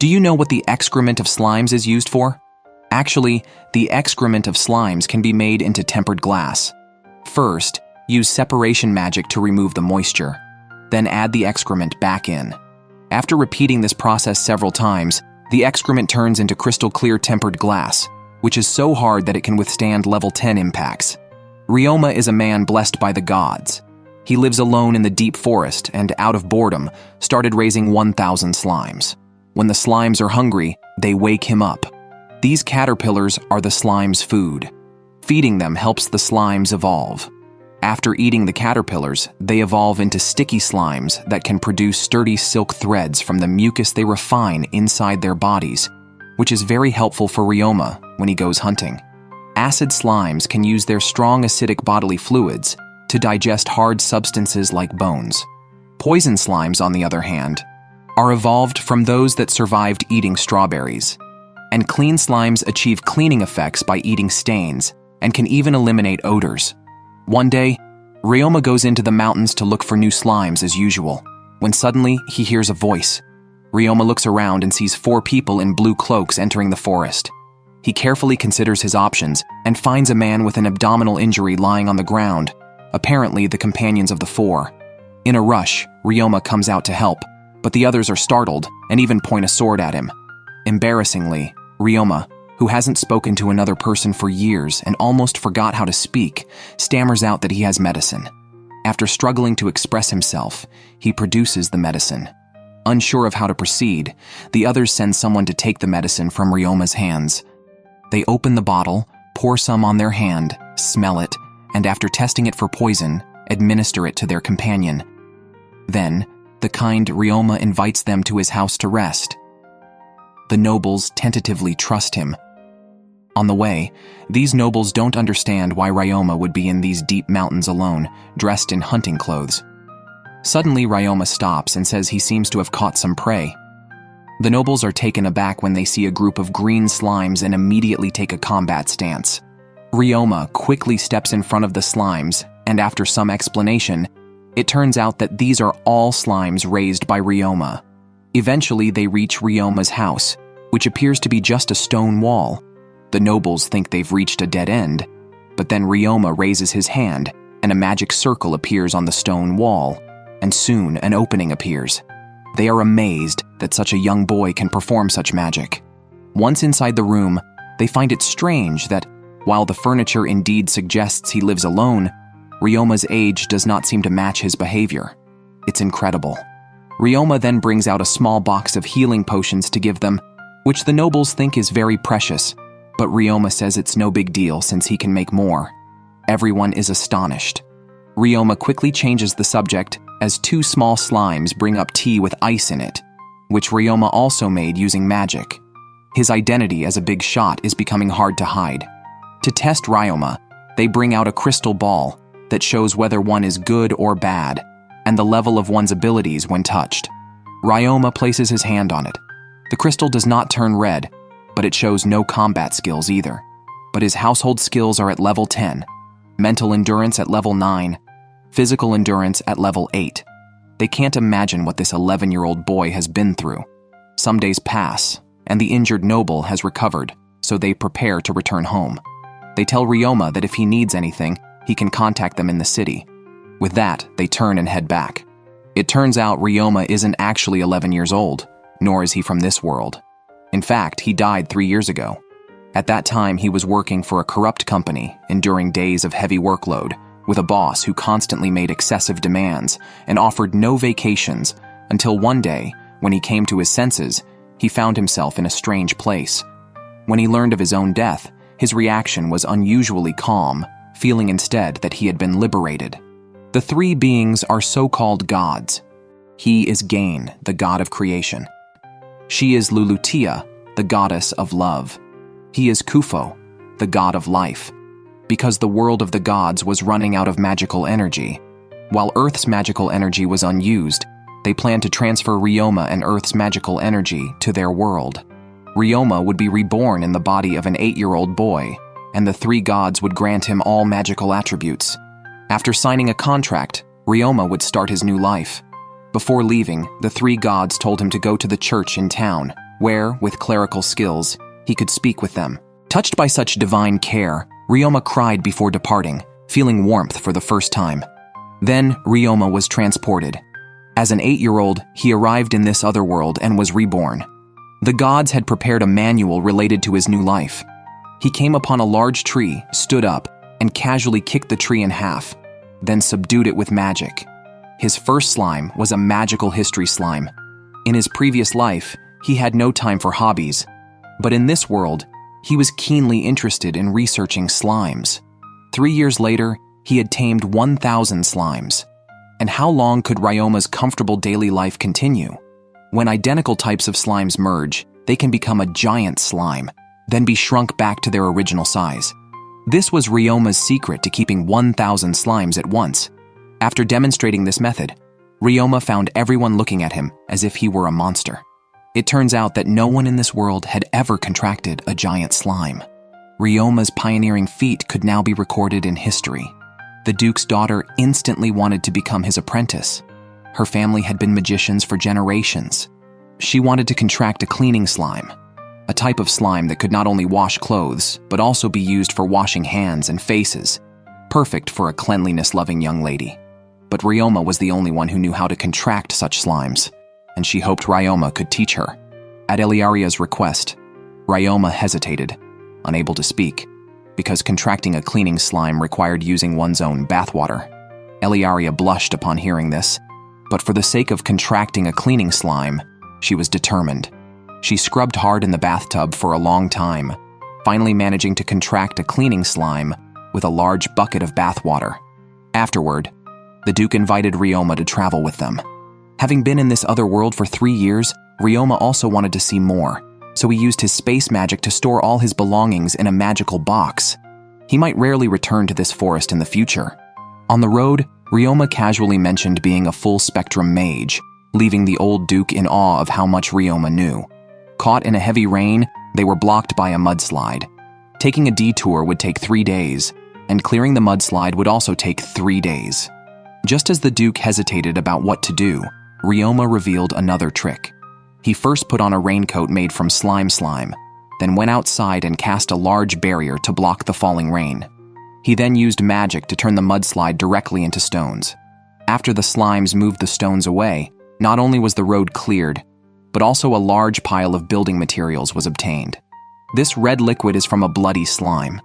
Do you know what the excrement of slimes is used for? Actually, the excrement of slimes can be made into tempered glass. First, use separation magic to remove the moisture. Then add the excrement back in. After repeating this process several times, the excrement turns into crystal clear tempered glass, which is so hard that it can withstand level 10 impacts. Ryoma is a man blessed by the gods. He lives alone in the deep forest and, out of boredom, started raising 1,000 slimes. When the slimes are hungry, they wake him up. These caterpillars are the slimes' food. Feeding them helps the slimes evolve. After eating the caterpillars, they evolve into sticky slimes that can produce sturdy silk threads from the mucus they refine inside their bodies, which is very helpful for Ryoma when he goes hunting. Acid slimes can use their strong acidic bodily fluids to digest hard substances like bones. Poison slimes, on the other hand, are evolved from those that survived eating strawberries. And clean slimes achieve cleaning effects by eating stains and can even eliminate odors. One day, Ryoma goes into the mountains to look for new slimes as usual, when suddenly he hears a voice. Ryoma looks around and sees 4 people in blue cloaks entering the forest. He carefully considers his options and finds a man with an abdominal injury lying on the ground, apparently the companions of the 4. In a rush, Ryoma comes out to help, but the others are startled and even point a sword at him. Embarrassingly, Ryoma, who hasn't spoken to another person for years and almost forgot how to speak, stammers out that he has medicine. After struggling to express himself, he produces the medicine. Unsure of how to proceed, the others send someone to take the medicine from Ryoma's hands. They open the bottle, pour some on their hand, smell it, and after testing it for poison, administer it to their companion. Then, the kind Ryoma invites them to his house to rest. The nobles tentatively trust him. On the way, these nobles don't understand why Ryoma would be in these deep mountains alone, dressed in hunting clothes. Suddenly, Ryoma stops and says he seems to have caught some prey. The nobles are taken aback when they see a group of green slimes and immediately take a combat stance. Ryoma quickly steps in front of the slimes, and after some explanation, it turns out that these are all slimes raised by Ryoma. Eventually, they reach Ryoma's house, which appears to be just a stone wall. The nobles think they've reached a dead end, but then Ryoma raises his hand, and a magic circle appears on the stone wall, and soon an opening appears. They are amazed that such a young boy can perform such magic. Once inside the room, they find it strange that, while the furniture indeed suggests he lives alone, Ryoma's age does not seem to match his behavior. It's incredible. Ryoma then brings out a small box of healing potions to give them, which the nobles think is very precious, but Ryoma says it's no big deal since he can make more. Everyone is astonished. Ryoma quickly changes the subject as 2 small slimes bring up tea with ice in it, which Ryoma also made using magic. His identity as a big shot is becoming hard to hide. To test Ryoma, they bring out a crystal ball that shows whether one is good or bad, and the level of one's abilities when touched. Ryoma places his hand on it. The crystal does not turn red, but it shows no combat skills either. But his household skills are at level 10, mental endurance at level 9, physical endurance at level 8. They can't imagine what this 11-year-old boy has been through. Some days pass, and the injured noble has recovered, so they prepare to return home. They tell Ryoma that if he needs anything, he can contact them in the city. With that, they turn and head back. It turns out Ryoma isn't actually 11 years old, nor is he from this world. In fact, he died 3 years ago. At that time, he was working for a corrupt company, enduring days of heavy workload, with a boss who constantly made excessive demands and offered no vacations until one day, when he came to his senses, he found himself in a strange place. When he learned of his own death, his reaction was unusually calm, feeling instead that he had been liberated. The 3 beings are so-called gods. He is Gain, the god of creation. She is Lulutia, the goddess of love. He is Kufo, the god of life. Because the world of the gods was running out of magical energy, while Earth's magical energy was unused, they planned to transfer Ryoma and Earth's magical energy to their world. Ryoma would be reborn in the body of an 8-year-old boy, and the 3 gods would grant him all magical attributes. After signing a contract, Ryoma would start his new life. Before leaving, the 3 gods told him to go to the church in town, where, with clerical skills, he could speak with them. Touched by such divine care, Ryoma cried before departing, feeling warmth for the first time. Then, Ryoma was transported. As an 8-year-old, he arrived in this other world and was reborn. The gods had prepared a manual related to his new life. He came upon a large tree, stood up, and casually kicked the tree in half, then subdued it with magic. His first slime was a magical history slime. In his previous life, he had no time for hobbies, but in this world, he was keenly interested in researching slimes. 3 years later, he had tamed 1,000 slimes. And how long could Ryoma's comfortable daily life continue? When identical types of slimes merge, they can become a giant slime, then be shrunk back to their original size. This was Ryoma's secret to keeping 1,000 slimes at once. After demonstrating this method, Ryoma found everyone looking at him as if he were a monster. It turns out that no one in this world had ever contracted a giant slime. Ryoma's pioneering feat could now be recorded in history. The Duke's daughter instantly wanted to become his apprentice. Her family had been magicians for generations. She wanted to contract a cleaning slime, a type of slime that could not only wash clothes, but also be used for washing hands and faces, perfect for a cleanliness-loving young lady. But Ryoma was the only one who knew how to contract such slimes, and she hoped Ryoma could teach her. At Ilaria's request, Ryoma hesitated, unable to speak, because contracting a cleaning slime required using one's own bathwater. Ilaria blushed upon hearing this, but for the sake of contracting a cleaning slime, she was determined. She scrubbed hard in the bathtub for a long time, finally managing to contract a cleaning slime with a large bucket of bathwater. Afterward, the Duke invited Ryoma to travel with them. Having been in this other world for 3 years, Ryoma also wanted to see more, so he used his space magic to store all his belongings in a magical box. He might rarely return to this forest in the future. On the road, Ryoma casually mentioned being a full-spectrum mage, leaving the old Duke in awe of how much Ryoma knew. Caught in a heavy rain, they were blocked by a mudslide. Taking a detour would take 3 days, and clearing the mudslide would also take 3 days. Just as the Duke hesitated about what to do, Ryoma revealed another trick. He first put on a raincoat made from slime, then went outside and cast a large barrier to block the falling rain. He then used magic to turn the mudslide directly into stones. After the slimes moved the stones away, not only was the road cleared, but also a large pile of building materials was obtained. This red liquid is from a bloody slime,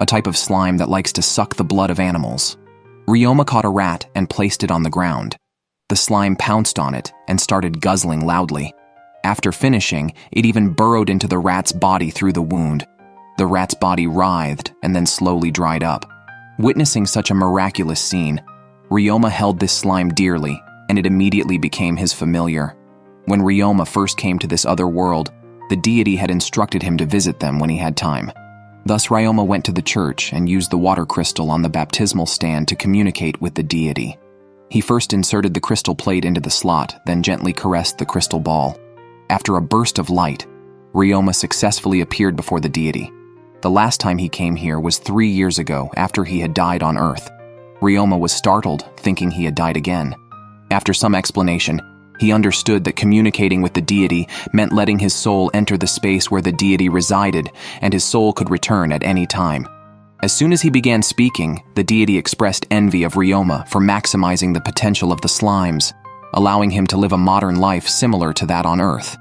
a type of slime that likes to suck the blood of animals. Ryoma caught a rat and placed it on the ground. The slime pounced on it and started guzzling loudly. After finishing, it even burrowed into the rat's body through the wound. The rat's body writhed and then slowly dried up. Witnessing such a miraculous scene, Ryoma held this slime dearly, and it immediately became his familiar. When Ryoma first came to this other world, the deity had instructed him to visit them when he had time. Thus Ryoma went to the church and used the water crystal on the baptismal stand to communicate with the deity. He first inserted the crystal plate into the slot, then gently caressed the crystal ball. After a burst of light, Ryoma successfully appeared before the deity. The last time he came here was 3 years ago, after he had died on Earth. Ryoma was startled, thinking he had died again. After some explanation, he understood that communicating with the deity meant letting his soul enter the space where the deity resided, and his soul could return at any time. As soon as he began speaking, the deity expressed envy of Ryoma for maximizing the potential of the slimes, allowing him to live a modern life similar to that on Earth.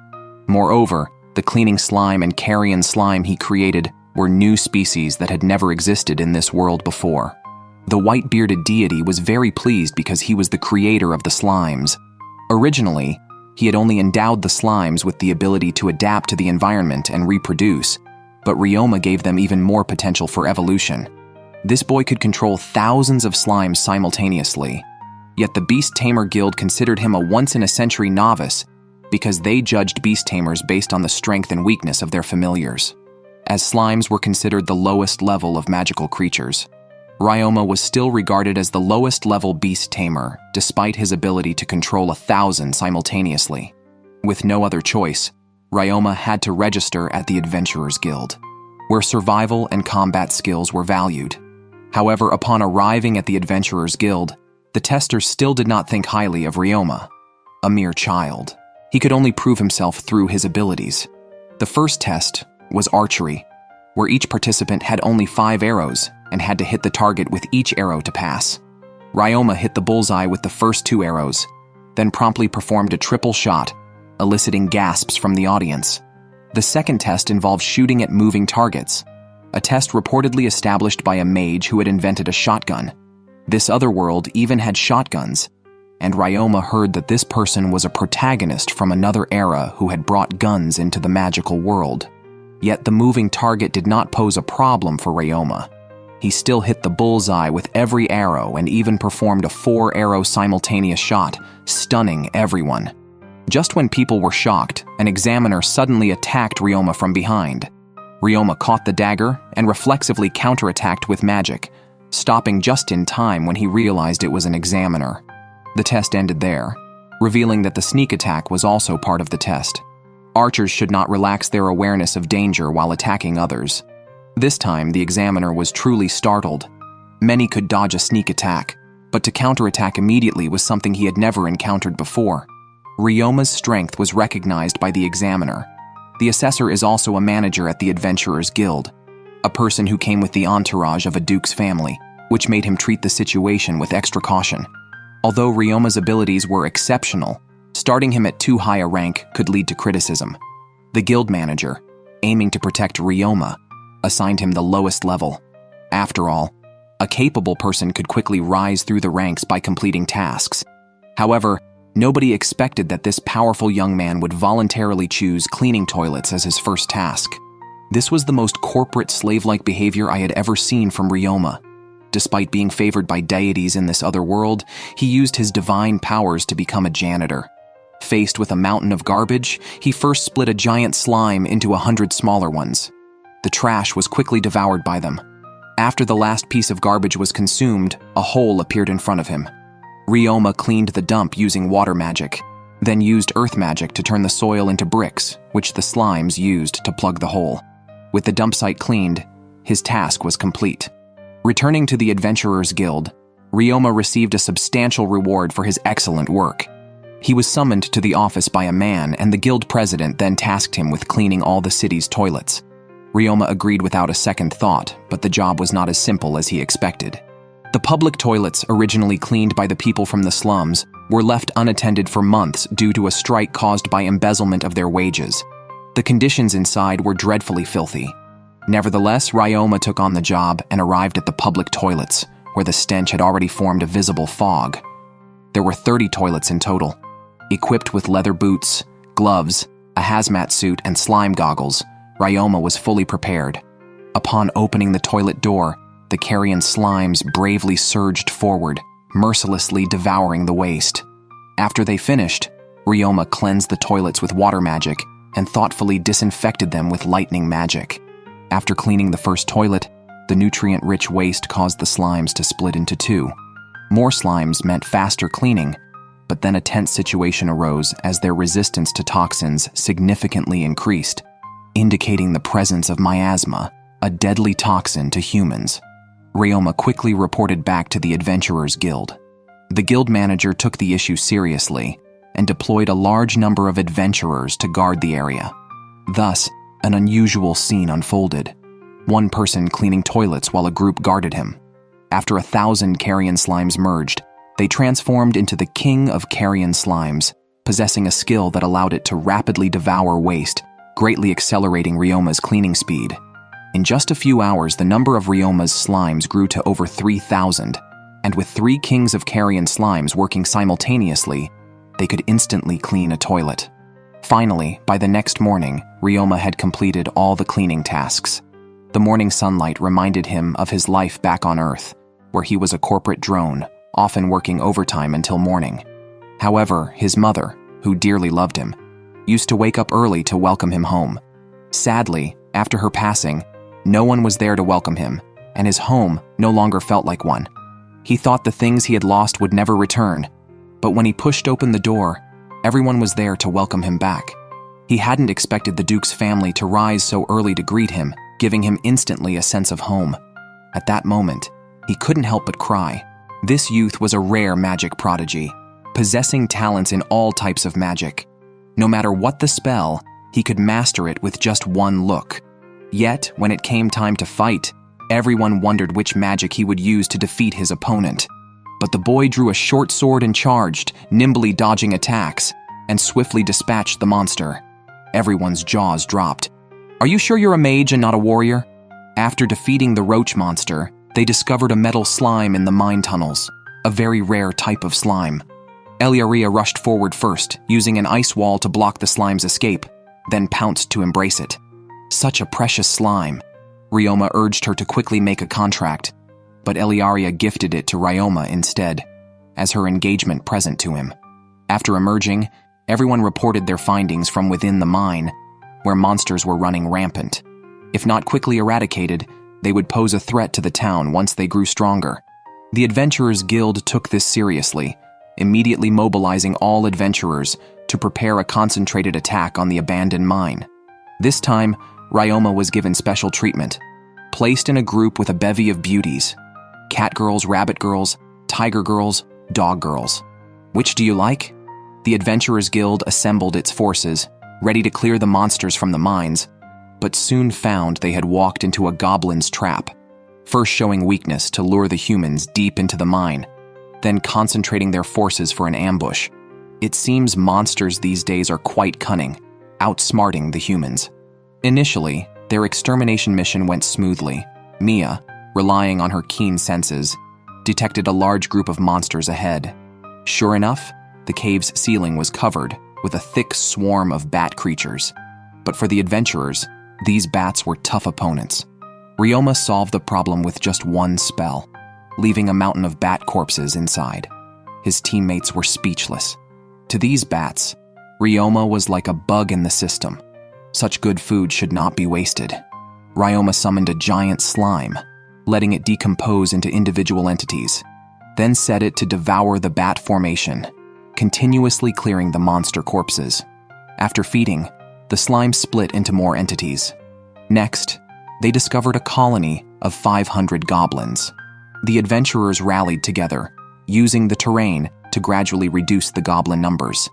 Moreover, the cleaning slime and carrion slime he created were new species that had never existed in this world before. The white-bearded deity was very pleased because he was the creator of the slimes. Originally, he had only endowed the slimes with the ability to adapt to the environment and reproduce, but Ryoma gave them even more potential for evolution. This boy could control thousands of slimes simultaneously, yet the Beast Tamer Guild considered him a once-in-a-century novice because they judged beast tamers based on the strength and weakness of their familiars. As slimes were considered the lowest level of magical creatures, Ryoma was still regarded as the lowest level beast tamer, despite his ability to control 1,000 simultaneously. With no other choice, Ryoma had to register at the Adventurers Guild, where survival and combat skills were valued. However, upon arriving at the Adventurers Guild, the testers still did not think highly of Ryoma, a mere child. He could only prove himself through his abilities. The first test was archery, where each participant had only 5 arrows and had to hit the target with each arrow to pass. Ryoma hit the bullseye with the first 2 arrows, then promptly performed a triple shot, eliciting gasps from the audience. The second test involved shooting at moving targets, a test reportedly established by a mage who had invented a shotgun. This other world even had shotguns, and Ryoma heard that this person was a protagonist from another era who had brought guns into the magical world. Yet the moving target did not pose a problem for Ryoma. He still hit the bullseye with every arrow and even performed a 4-arrow simultaneous shot, stunning everyone. Just when people were shocked, an examiner suddenly attacked Ryoma from behind. Ryoma caught the dagger and reflexively counterattacked with magic, stopping just in time when he realized it was an examiner. The test ended there, revealing that the sneak attack was also part of the test. Archers should not relax their awareness of danger while attacking others. This time, the examiner was truly startled. Many could dodge a sneak attack, but to counterattack immediately was something he had never encountered before. Ryoma's strength was recognized by the examiner. The assessor is also a manager at the Adventurers Guild, a person who came with the entourage of a duke's family, which made him treat the situation with extra caution. Although Ryoma's abilities were exceptional, starting him at too high a rank could lead to criticism. The guild manager, aiming to protect Ryoma, assigned him the lowest level. After all, a capable person could quickly rise through the ranks by completing tasks. However, nobody expected that this powerful young man would voluntarily choose cleaning toilets as his first task. This was the most corporate slave-like behavior I had ever seen from Ryoma. Despite being favored by deities in this other world, he used his divine powers to become a janitor. Faced with a mountain of garbage, he first split a giant slime into 100 smaller ones. The trash was quickly devoured by them. After the last piece of garbage was consumed, a hole appeared in front of him. Ryoma cleaned the dump using water magic, then used earth magic to turn the soil into bricks, which the slimes used to plug the hole. With the dump site cleaned, his task was complete. Returning to the Adventurers Guild, Ryoma received a substantial reward for his excellent work. He was summoned to the office by a man, and the guild president then tasked him with cleaning all the city's toilets. Ryoma agreed without a second thought, but the job was not as simple as he expected. The public toilets, originally cleaned by the people from the slums, were left unattended for months due to a strike caused by embezzlement of their wages. The conditions inside were dreadfully filthy. Nevertheless, Ryoma took on the job and arrived at the public toilets, where the stench had already formed a visible fog. There were 30 toilets in total. Equipped with leather boots, gloves, a hazmat suit, and slime goggles, Ryoma was fully prepared. Upon opening the toilet door, the carrion slimes bravely surged forward, mercilessly devouring the waste. After they finished, Ryoma cleansed the toilets with water magic and thoughtfully disinfected them with lightning magic. After cleaning the first toilet, the nutrient-rich waste caused the slimes to split into 2. More slimes meant faster cleaning, but then a tense situation arose as their resistance to toxins significantly increased, indicating the presence of miasma, a deadly toxin to humans. Ryoma quickly reported back to the Adventurers Guild. The guild manager took the issue seriously and deployed a large number of adventurers to guard the area. Thus, an unusual scene unfolded. One person cleaning toilets while a group guarded him. After 1,000 carrion slimes merged, they transformed into the king of carrion slimes, possessing a skill that allowed it to rapidly devour waste, greatly accelerating Ryoma's cleaning speed. In just a few hours, the number of Ryoma's slimes grew to over 3,000, and with 3 kings of carrion slimes working simultaneously, they could instantly clean a toilet. Finally, by the next morning, Ryoma had completed all the cleaning tasks. The morning sunlight reminded him of his life back on Earth, where he was a corporate drone, often working overtime until morning. However, his mother, who dearly loved him, used to wake up early to welcome him home. Sadly, after her passing, no one was there to welcome him, and his home no longer felt like one. He thought the things he had lost would never return, but when he pushed open the door, everyone was there to welcome him back. He hadn't expected the Duke's family to rise so early to greet him, giving him instantly a sense of home. At that moment, he couldn't help but cry. This youth was a rare magic prodigy, possessing talents in all types of magic. No matter what the spell, he could master it with just one look. Yet, when it came time to fight, everyone wondered which magic he would use to defeat his opponent. But the boy drew a short sword and charged, nimbly dodging attacks, and swiftly dispatched the monster. Everyone's jaws dropped. "Are you sure you're a mage and not a warrior?" After defeating the roach monster, they discovered a metal slime in the mine tunnels, a very rare type of slime. Ilaria rushed forward first, using an ice wall to block the slime's escape, then pounced to embrace it. Such a precious slime. Ryoma urged her to quickly make a contract, but Ilaria gifted it to Ryoma instead, as her engagement present to him. After emerging, everyone reported their findings from within the mine, where monsters were running rampant. If not quickly eradicated, they would pose a threat to the town once they grew stronger. The Adventurers Guild took this seriously, immediately mobilizing all adventurers to prepare a concentrated attack on the abandoned mine. This time, Ryoma was given special treatment, placed in a group with a bevy of beauties: cat girls, rabbit girls, tiger girls, dog girls. Which do you like? The Adventurers Guild assembled its forces, ready to clear the monsters from the mines, but soon found they had walked into a goblin's trap, first showing weakness to lure the humans deep into the mine, then concentrating their forces for an ambush. It seems monsters these days are quite cunning, outsmarting the humans. Initially, their extermination mission went smoothly. Mia, relying on her keen senses, detected a large group of monsters ahead. Sure enough, the cave's ceiling was covered with a thick swarm of bat creatures. But for the adventurers, these bats were tough opponents. Ryoma solved the problem with just one spell, leaving a mountain of bat corpses inside. His teammates were speechless. To these bats, Ryoma was like a bug in the system. Such good food should not be wasted. Ryoma summoned a giant slime, letting it decompose into individual entities, then set it to devour the bat formation, continuously clearing the monster corpses. After feeding, the slime split into more entities. Next, they discovered a colony of 500 goblins. The adventurers rallied together, using the terrain to gradually reduce the goblin numbers.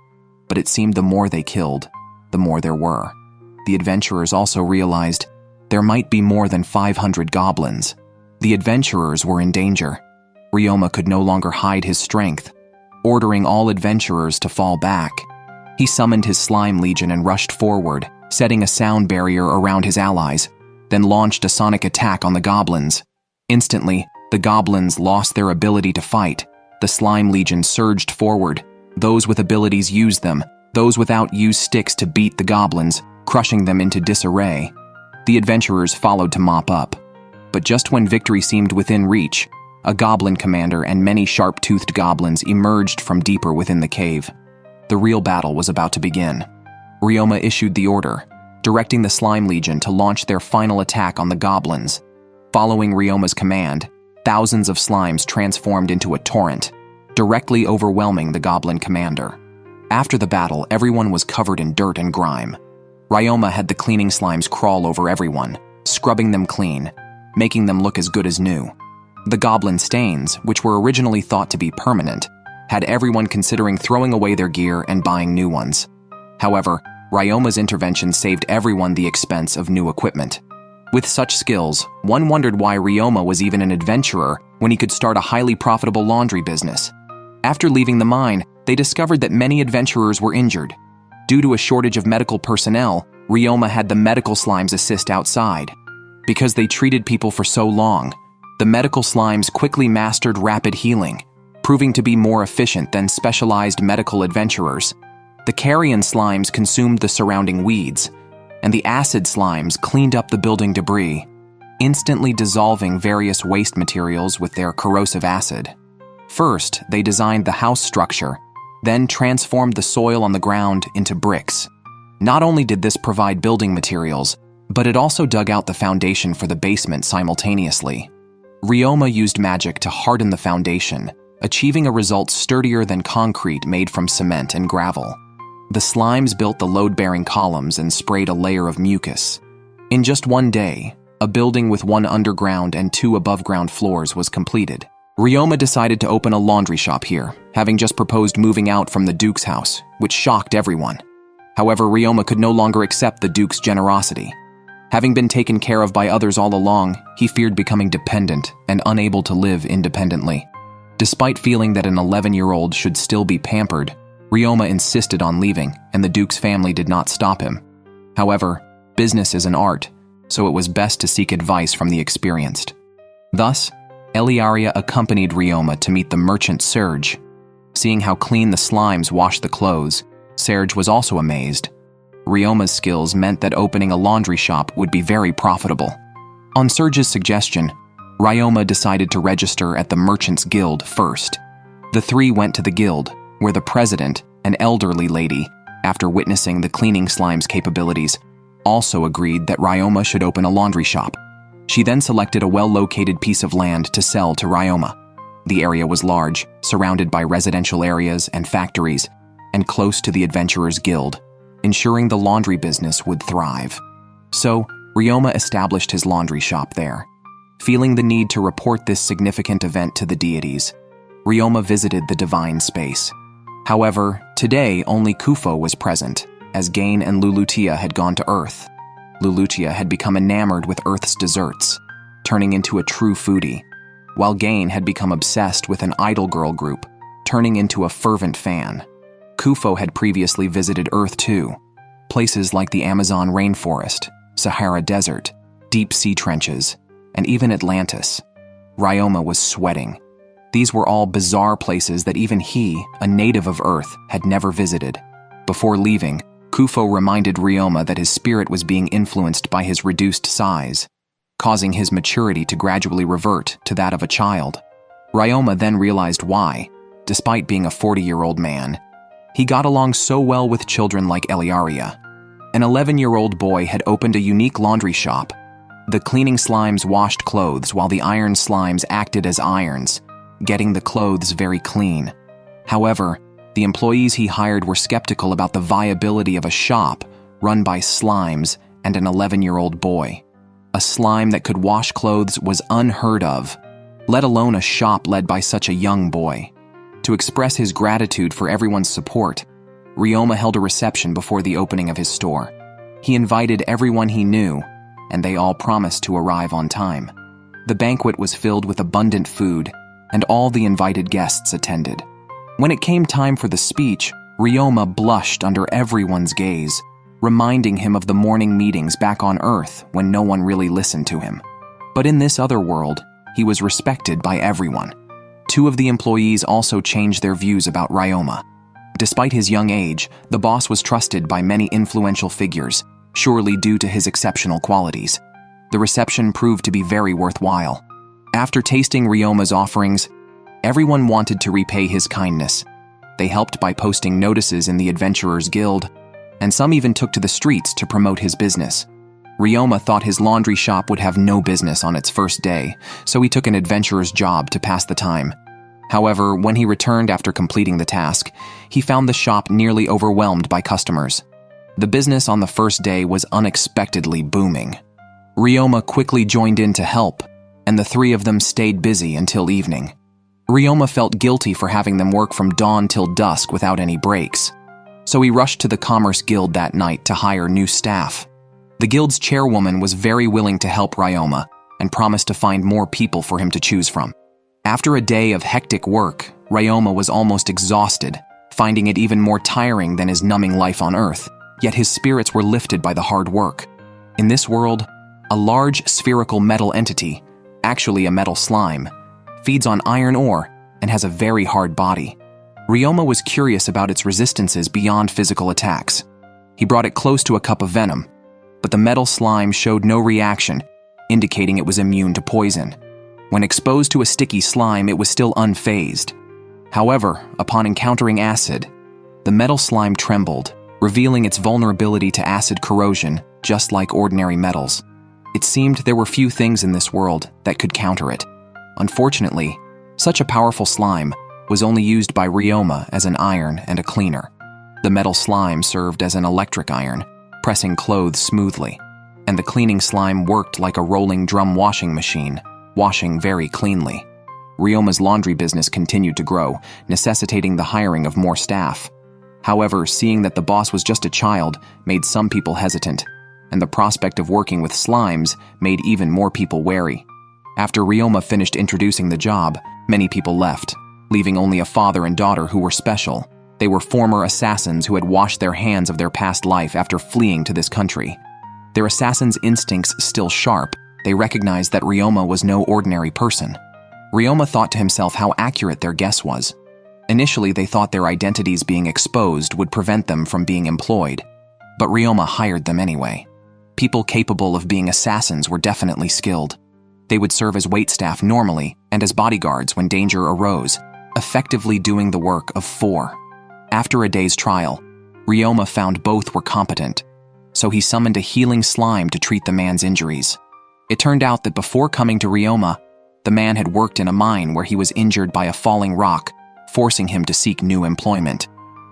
But it seemed the more they killed, the more there were. The adventurers also realized there might be more than 500 goblins. The adventurers were in danger. Ryoma could no longer hide his strength, ordering all adventurers to fall back. He summoned his slime legion and rushed forward, setting a sound barrier around his allies, then launched a sonic attack on the goblins. Instantly, the goblins lost their ability to fight. The slime legion surged forward. Those with abilities used them, those without used sticks to beat the goblins, crushing them into disarray. The adventurers followed to mop up. But just when victory seemed within reach, a goblin commander and many sharp-toothed goblins emerged from deeper within the cave. The real battle was about to begin. Ryoma issued the order, directing the Slime Legion to launch their final attack on the goblins. Following Ryoma's command, thousands of slimes transformed into a torrent, directly overwhelming the goblin commander. After the battle, everyone was covered in dirt and grime. Ryoma had the cleaning slimes crawl over everyone, scrubbing them clean, making them look as good as new. The goblin stains, which were originally thought to be permanent, had everyone considering throwing away their gear and buying new ones. However, Ryoma's intervention saved everyone the expense of new equipment. With such skills, one wondered why Ryoma was even an adventurer when he could start a highly profitable laundry business. After leaving the mine, they discovered that many adventurers were injured. Due to a shortage of medical personnel, Ryoma had the medical slimes assist outside. Because they treated people for so long, the medical slimes quickly mastered rapid healing, proving to be more efficient than specialized medical adventurers. The carrion slimes consumed the surrounding weeds, and the acid slimes cleaned up the building debris, instantly dissolving various waste materials with their corrosive acid. First, they designed the house structure, then transformed the soil on the ground into bricks. Not only did this provide building materials, but it also dug out the foundation for the basement simultaneously. Ryoma used magic to harden the foundation, achieving a result sturdier than concrete made from cement and gravel. The slimes built the load-bearing columns and sprayed a layer of mucus. In just one day, a building with 1 underground and 2 above-ground floors was completed. Ryoma decided to open a laundry shop here, having just proposed moving out from the Duke's house, which shocked everyone. However, Ryoma could no longer accept the Duke's generosity. Having been taken care of by others all along, he feared becoming dependent and unable to live independently. Despite feeling that an 11-year-old should still be pampered, Ryoma insisted on leaving, and the Duke's family did not stop him. However, business is an art, so it was best to seek advice from the experienced. Thus, Ilaria accompanied Ryoma to meet the merchant Serge. Seeing how clean the slimes washed the clothes, Serge was also amazed. Ryoma's skills meant that opening a laundry shop would be very profitable. On Serge's suggestion, Ryoma decided to register at the Merchants Guild first. The three went to the guild, where the president, an elderly lady, after witnessing the cleaning slime's capabilities, also agreed that Ryoma should open a laundry shop. She then selected a well-located piece of land to sell to Ryoma. The area was large, surrounded by residential areas and factories, and close to the Adventurers Guild, ensuring the laundry business would thrive. So, Ryoma established his laundry shop there. Feeling the need to report this significant event to the deities, Ryoma visited the divine space. However, today only Kufo was present, as Gain and Lulutia had gone to Earth. Lulutia had become enamored with Earth's desserts, turning into a true foodie, while Gain had become obsessed with an idol girl group, turning into a fervent fan. Kufo had previously visited Earth too, places like the Amazon rainforest, Sahara Desert, deep sea trenches, and even Atlantis. Ryoma was sweating. These were all bizarre places that even he, a native of Earth, had never visited. Before leaving, Kufo reminded Ryoma that his spirit was being influenced by his reduced size, causing his maturity to gradually revert to that of a child. Ryoma then realized why, despite being a 40-year-old man, he got along so well with children like Ilaria. An 11-year-old boy had opened a unique laundry shop. The cleaning slimes washed clothes while the iron slimes acted as irons, getting the clothes very clean. However, the employees he hired were skeptical about the viability of a shop run by slimes and an 11-year-old boy. A slime that could wash clothes was unheard of, let alone a shop led by such a young boy. To express his gratitude for everyone's support, Ryoma held a reception before the opening of his store. He invited everyone he knew, and they all promised to arrive on time. The banquet was filled with abundant food, and all the invited guests attended. When it came time for the speech, Ryoma blushed under everyone's gaze, reminding him of the morning meetings back on Earth when no one really listened to him. But in this other world, he was respected by everyone. Two of the employees also changed their views about Ryoma. Despite his young age, the boss was trusted by many influential figures, surely due to his exceptional qualities. The reception proved to be very worthwhile. After tasting Ryoma's offerings, everyone wanted to repay his kindness. They helped by posting notices in the Adventurers Guild, and some even took to the streets to promote his business. Ryoma thought his laundry shop would have no business on its first day, so he took an adventurer's job to pass the time. However, when he returned after completing the task, he found the shop nearly overwhelmed by customers. The business on the first day was unexpectedly booming. Ryoma quickly joined in to help, and the three of them stayed busy until evening. Ryoma felt guilty for having them work from dawn till dusk without any breaks, so he rushed to the Commerce Guild that night to hire new staff. The guild's chairwoman was very willing to help Ryoma and promised to find more people for him to choose from. After a day of hectic work, Ryoma was almost exhausted, finding it even more tiring than his numbing life on Earth, yet his spirits were lifted by the hard work. In this world, a large spherical metal entity, actually a metal slime, feeds on iron ore and has a very hard body. Ryoma was curious about its resistances beyond physical attacks. He brought it close to a cup of venom, but the metal slime showed no reaction, indicating it was immune to poison. When exposed to a sticky slime, it was still unfazed. However, upon encountering acid, the metal slime trembled, revealing its vulnerability to acid corrosion, just like ordinary metals. It seemed there were few things in this world that could counter it. Unfortunately, such a powerful slime was only used by Ryoma as an iron and a cleaner. The metal slime served as an electric iron, pressing clothes smoothly, and the cleaning slime worked like a rolling drum washing machine, washing very cleanly. Ryoma's laundry business continued to grow, necessitating the hiring of more staff. However, seeing that the boss was just a child made some people hesitant, and the prospect of working with slimes made even more people wary. After Ryoma finished introducing the job, many people left, leaving only a father and daughter who were special. They were former assassins who had washed their hands of their past life after fleeing to this country. Their assassin's instincts still sharp, they recognized that Ryoma was no ordinary person. Ryoma thought to himself how accurate their guess was. Initially, they thought their identities being exposed would prevent them from being employed, but Ryoma hired them anyway. People capable of being assassins were definitely skilled. They would serve as waitstaff normally and as bodyguards when danger arose, effectively doing the work of 4. After a day's trial, Ryoma found both were competent, so he summoned a healing slime to treat the man's injuries. It turned out that before coming to Ryoma, the man had worked in a mine where he was injured by a falling rock, forcing him to seek new employment.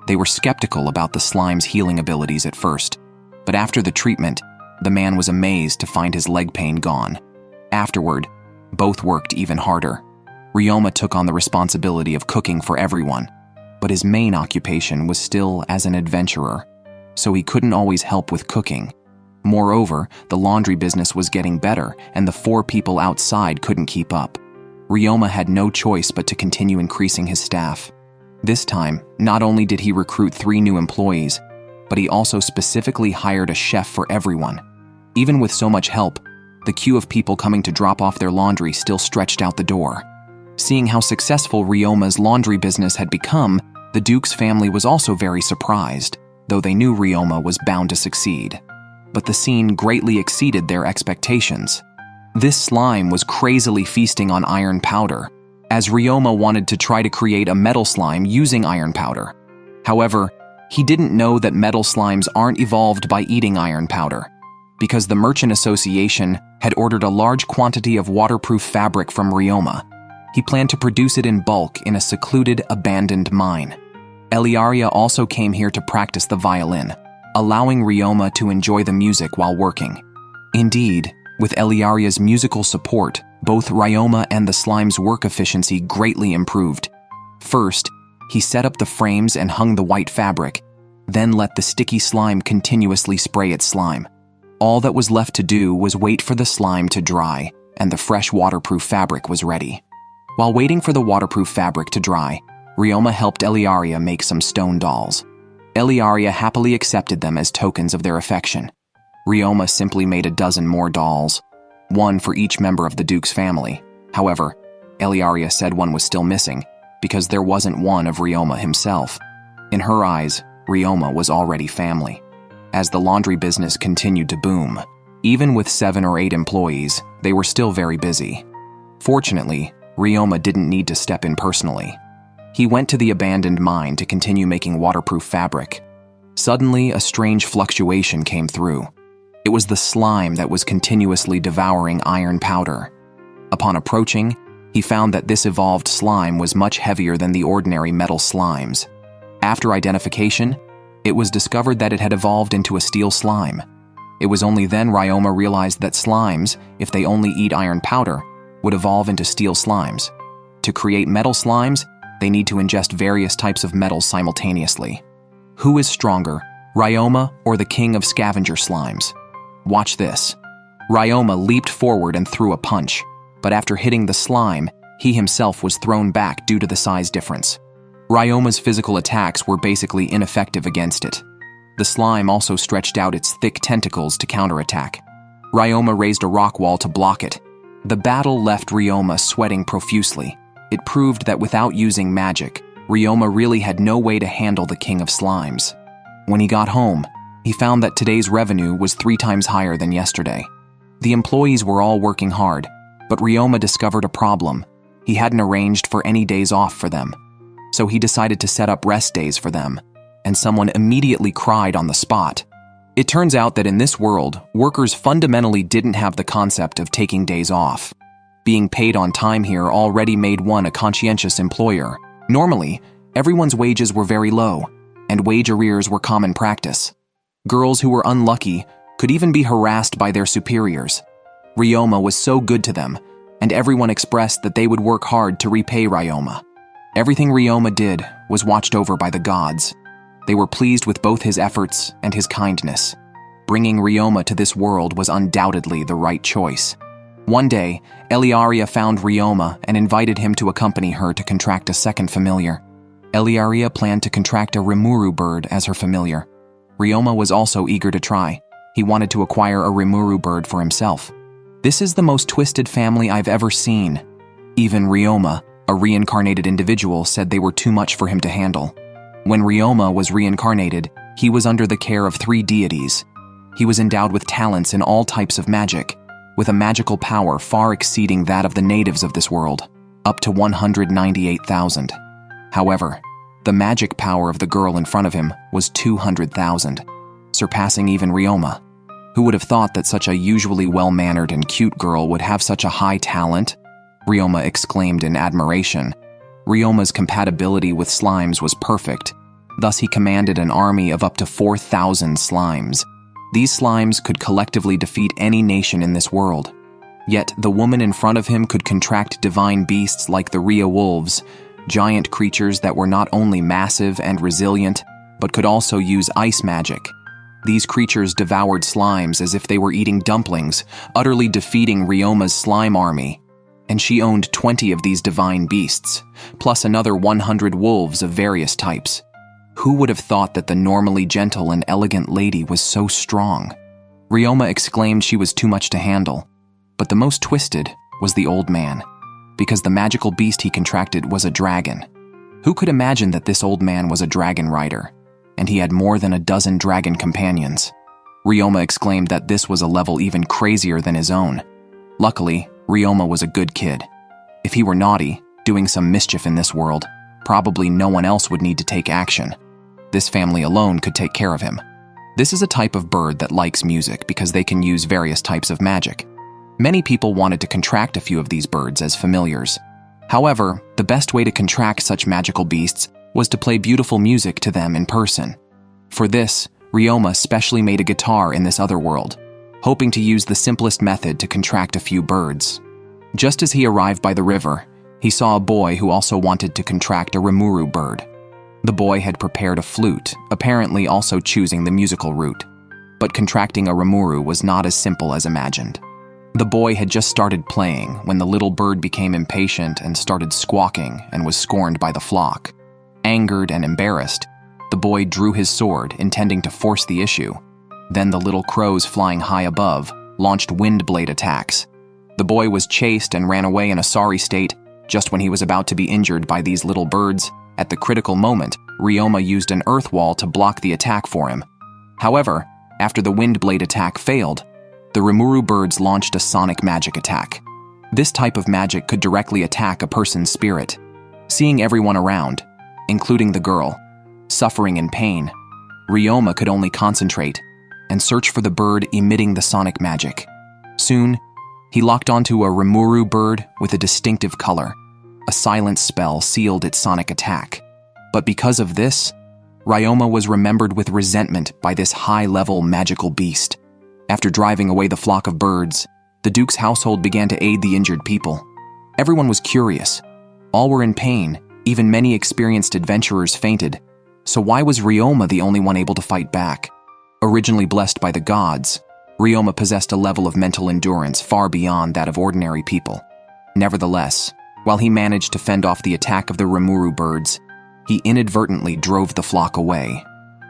They were skeptical about the slime's healing abilities at first, but after the treatment, the man was amazed to find his leg pain gone. Afterward, both worked even harder. Ryoma took on the responsibility of cooking for everyone, but his main occupation was still as an adventurer, so he couldn't always help with cooking. Moreover, the laundry business was getting better, and the 4 people outside couldn't keep up. Ryoma had no choice but to continue increasing his staff. This time, not only did he recruit 3 new employees, but he also specifically hired a chef for everyone. Even with so much help, the queue of people coming to drop off their laundry still stretched out the door. Seeing how successful Ryoma's laundry business had become, the Duke's family was also very surprised, though they knew Ryoma was bound to succeed. But the scene greatly exceeded their expectations. This slime was crazily feasting on iron powder, as Ryoma wanted to try to create a metal slime using iron powder. However, he didn't know that metal slimes aren't evolved by eating iron powder, because the Merchant Association had ordered a large quantity of waterproof fabric from Ryoma. He planned to produce it in bulk in a secluded, abandoned mine. Ilaria also came here to practice the violin, allowing Ryoma to enjoy the music while working. Indeed, with Ilaria's musical support, both Ryoma and the slime's work efficiency greatly improved. First, he set up the frames and hung the white fabric, then let the sticky slime continuously spray its slime. All that was left to do was wait for the slime to dry, and the fresh waterproof fabric was ready. While waiting for the waterproof fabric to dry, Ryoma helped Ilaria make some stone dolls. Ilaria happily accepted them as tokens of their affection. Ryoma simply made a dozen more dolls, 1 for each member of the Duke's family. However, Ilaria said one was still missing, because there wasn't one of Ryoma himself. In her eyes, Ryoma was already family. As the laundry business continued to boom, even with 7 or 8 employees, they were still very busy. Fortunately, Ryoma didn't need to step in personally. He went to the abandoned mine to continue making waterproof fabric. Suddenly, a strange fluctuation came through. It was the slime that was continuously devouring iron powder. Upon approaching, he found that this evolved slime was much heavier than the ordinary metal slimes. After identification, it was discovered that it had evolved into a steel slime. It was only then Ryoma realized that slimes, if they only eat iron powder, would evolve into steel slimes. To create metal slimes, they need to ingest various types of metals simultaneously. Who is stronger, Ryoma or the king of scavenger slimes? Watch this. Ryoma leaped forward and threw a punch, but after hitting the slime, he himself was thrown back due to the size difference. Ryoma's physical attacks were basically ineffective against it. The slime also stretched out its thick tentacles to counterattack. Ryoma raised a rock wall to block it. The battle left Ryoma sweating profusely. It proved that without using magic, Ryoma really had no way to handle the king of slimes. When he got home, he found that today's revenue was 3 times higher than yesterday. The employees were all working hard, but Ryoma discovered a problem. He hadn't arranged for any days off for them. So he decided to set up rest days for them, and someone immediately cried on the spot. It turns out that in this world, workers fundamentally didn't have the concept of taking days off. Being paid on time here already made one a conscientious employer. Normally, everyone's wages were very low, and wage arrears were common practice. Girls who were unlucky could even be harassed by their superiors. Ryoma was so good to them, and everyone expressed that they would work hard to repay Ryoma. Everything Ryoma did was watched over by the gods. They were pleased with both his efforts and his kindness. Bringing Ryoma to this world was undoubtedly the right choice. One day, Ilaria found Ryoma and invited him to accompany her to contract a second familiar. Ilaria planned to contract a Rimuru bird as her familiar. Ryoma was also eager to try. He wanted to acquire a Rimuru bird for himself. This is the most twisted family I've ever seen. Even Ryoma, a reincarnated individual, said they were too much for him to handle. When Ryoma was reincarnated, he was under the care of 3 deities. He was endowed with talents in all types of magic, with a magical power far exceeding that of the natives of this world, up to 198,000. However, the magic power of the girl in front of him was 200,000, surpassing even Ryoma. Who would have thought that such a usually well-mannered and cute girl would have such a high talent? Ryoma exclaimed in admiration. Ryoma's compatibility with slimes was perfect. Thus he commanded an army of up to 4,000 slimes. These slimes could collectively defeat any nation in this world. Yet the woman in front of him could contract divine beasts like the Rhea wolves, giant creatures that were not only massive and resilient, but could also use ice magic. These creatures devoured slimes as if they were eating dumplings, utterly defeating Ryoma's slime army. And she owned 20 of these divine beasts, plus another 100 wolves of various types. Who would have thought that the normally gentle and elegant lady was so strong? Ryoma exclaimed she was too much to handle. But the most twisted was the old man, because the magical beast he contracted was a dragon. Who could imagine that this old man was a dragon rider, and he had more than a dozen dragon companions? Ryoma exclaimed that this was a level even crazier than his own. Luckily, Ryoma was a good kid. If he were naughty, doing some mischief in this world, probably no one else would need to take action. This family alone could take care of him. This is a type of bird that likes music because they can use various types of magic. Many people wanted to contract a few of these birds as familiars. However, the best way to contract such magical beasts was to play beautiful music to them in person. For this, Ryoma specially made a guitar in this other world, hoping to use the simplest method to contract a few birds. Just as he arrived by the river, he saw a boy who also wanted to contract a Rimuru bird. The boy had prepared a flute, apparently also choosing the musical route. But contracting a Rimuru was not as simple as imagined. The boy had just started playing when the little bird became impatient and started squawking and was scorned by the flock. Angered and embarrassed, the boy drew his sword, intending to force the issue. Then the little crows flying high above launched wind blade attacks. The boy was chased and ran away in a sorry state. Just when he was about to be injured by these little birds, at the critical moment, Ryoma used an earth wall to block the attack for him. However, after the wind blade attack failed, the Rimuru birds launched a sonic magic attack. This type of magic could directly attack a person's spirit. Seeing everyone around, including the girl, suffering in pain, Ryoma could only concentrate and search for the bird emitting the sonic magic. Soon, he locked onto a Rimuru bird with a distinctive color. A silence spell sealed its sonic attack. But because of this, Ryoma was remembered with resentment by this high-level magical beast. After driving away the flock of birds, the Duke's household began to aid the injured people. Everyone was curious. All were in pain, even many experienced adventurers fainted. So why was Ryoma the only one able to fight back? Originally blessed by the gods, Ryoma possessed a level of mental endurance far beyond that of ordinary people. Nevertheless, while he managed to fend off the attack of the Rimuru birds, he inadvertently drove the flock away.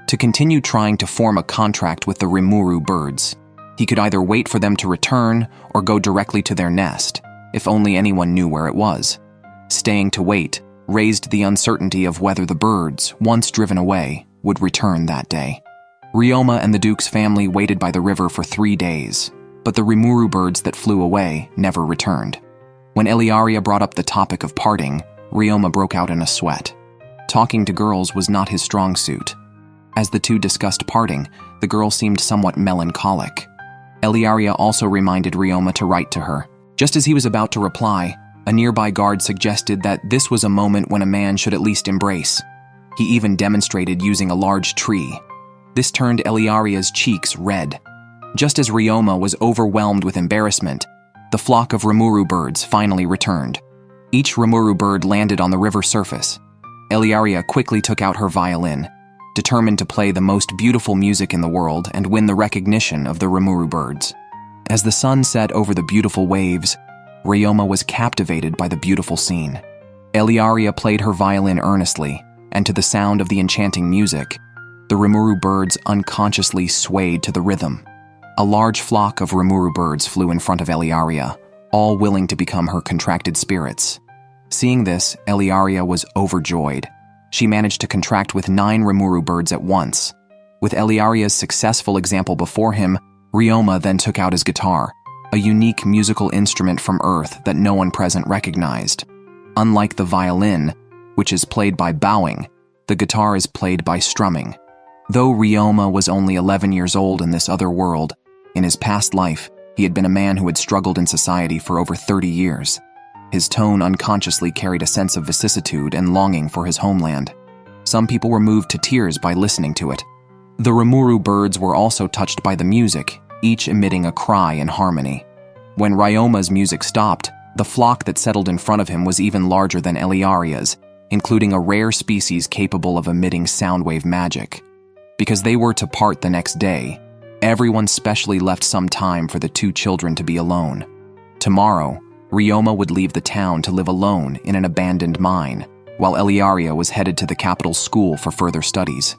To continue trying to form a contract with the Rimuru birds, he could either wait for them to return or go directly to their nest, if only anyone knew where it was. Staying to wait raised the uncertainty of whether the birds, once driven away, would return that day. Ryoma and the Duke's family waited by the river for 3 days, but the Rimuru birds that flew away never returned. When Ilaria brought up the topic of parting, Ryoma broke out in a sweat. Talking to girls was not his strong suit. As the two discussed parting, the girl seemed somewhat melancholic. Ilaria also reminded Ryoma to write to her. Just as he was about to reply, a nearby guard suggested that this was a moment when a man should at least embrace. He even demonstrated using a large tree. This turned Ilaria's cheeks red. Just as Ryoma was overwhelmed with embarrassment, the flock of Rimuru birds finally returned. Each Rimuru bird landed on the river surface. Ilaria quickly took out her violin. determined to play the most beautiful music in the world and win the recognition of the Ruru birds. As the sun set over the beautiful waves, Ryoma was captivated by the beautiful scene. Ilaria played her violin earnestly, and to the sound of the enchanting music, the Ruru birds unconsciously swayed to the rhythm. A large flock of Ruru birds flew in front of Ilaria, all willing to become her contracted spirits. Seeing this, Ilaria was overjoyed. She managed to contract with 9 Ruru birds at once. With Ilaria's successful example before him, Ryoma then took out his guitar, a unique musical instrument from Earth that no one present recognized. Unlike the violin, which is played by bowing, the guitar is played by strumming. Though Ryoma was only 11 years old in this other world, in his past life, he had been a man who had struggled in society for over 30 years. His tone unconsciously carried a sense of vicissitude and longing for his homeland. Some people were moved to tears by listening to it. The Ruru birds were also touched by the music, each emitting a cry in harmony. When Ryoma's music stopped, the flock that settled in front of him was even larger than Ilaria's, including a rare species capable of emitting soundwave magic. Because they were to part the next day, everyone specially left some time for the 2 children to be alone. Tomorrow, Ryoma would leave the town to live alone in an abandoned mine, while Ilaria was headed to the capital school for further studies.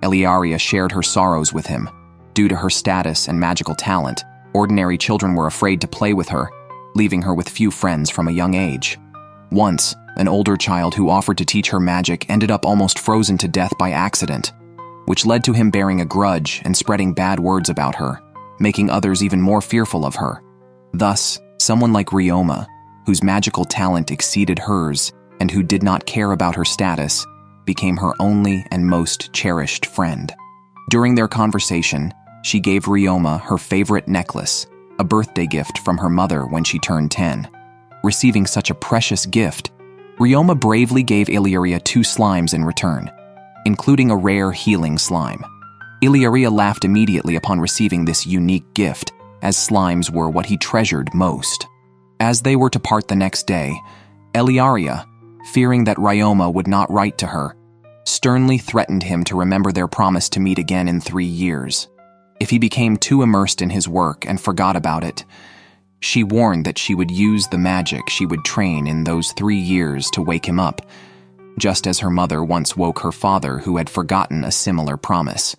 Ilaria shared her sorrows with him. Due to her status and magical talent, ordinary children were afraid to play with her, leaving her with few friends from a young age. Once, an older child who offered to teach her magic ended up almost frozen to death by accident, which led to him bearing a grudge and spreading bad words about her, making others even more fearful of her. Thus, someone like Ryoma, whose magical talent exceeded hers and who did not care about her status, became her only and most cherished friend. During their conversation, she gave Ryoma her favorite necklace, a birthday gift from her mother when she turned 10. Receiving such a precious gift, Ryoma bravely gave Ilaria 2 slimes in return, including a rare healing slime. Ilaria laughed immediately upon receiving this unique gift, as slimes were what he treasured most. As they were to part the next day, Ilaria, fearing that Ryoma would not write to her, sternly threatened him to remember their promise to meet again in 3 years. If he became too immersed in his work and forgot about it, she warned that she would use the magic she would train in those 3 years to wake him up, just as her mother once woke her father who had forgotten a similar promise.